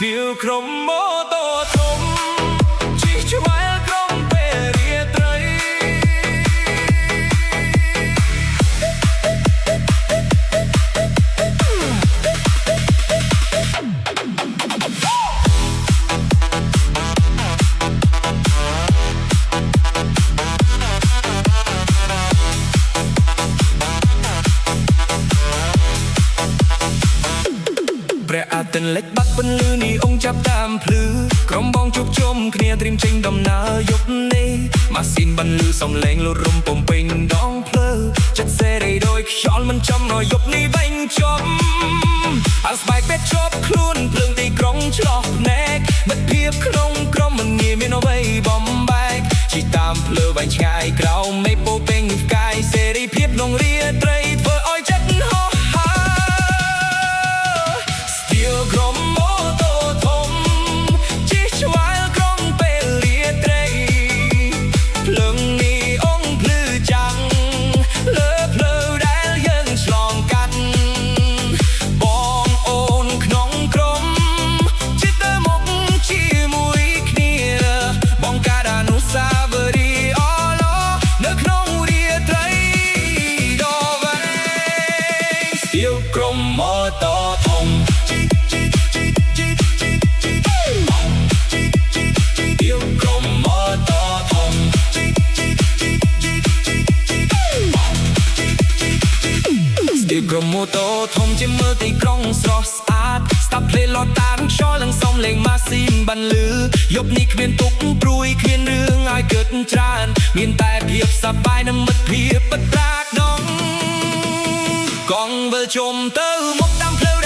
Điều không mô tô thông chỉ cho mãi không về địa tâyព្រះអាទិត្យលិចបាត់ពន្លឺនេះអង្គចាប់តាមភ្លឺក្រុមបងជួបជុំគ្នាត្រៀមចេញដំណើរយប់នេះម៉ាស៊ីនបន្លឺសំឡេងលូតរំពំពេញដងភ្លើចិត្តសេរីដោយខ្យល់មិនចំរយប់នេះបែងចប់អាស្បែកពេទ្យជាប់ខ្លួនភ្លើងទីក្រុងឆ្លោះភ្នែកមិត្តភាពក្នុងក្រុមមិនងាយមានអ្វីបំបែកជិះតាមភ្លើវែងឆ្ងាយក្រោមមេឃពោពេញផ្កាយសេរីភាពក្នុងរាត្រីធ្វើឲ្យចិត្តហោះហើរក្រុមម៉ូតូធំជិះឆ្វែលក្រុងពេលរាត្រីភ្លើងនីអុងភ្លឺចាំងលើផ្លូវដែលយើងឆ្លងកាត់បងអូនក្នុងក្រុមជិះទៅមុខជាមួយគ្នាបងកាដអនុស្សាវរីយ៍អឡោនៅក្នុងរាត្រីដ៏វែងស្ទៀវក្រុមម៉ូតូធំក្រុមម៉ូតូធំជាមើលទីក្រុងស្រស់ស្អាតស្ដាប់ភ្លេងលតានខ្យល់និងសំឡេងម៉ាស៊ីនបន្លឺយប់នេះគ្មានទុកព្រួយគ្មានរឿងឲ្យកើតច្រើនមានតែភាពសប្បាយនិងមិត្តភាពពិតប្រាកដងកង់វិលជុំទៅមុខតាមផ្លូវ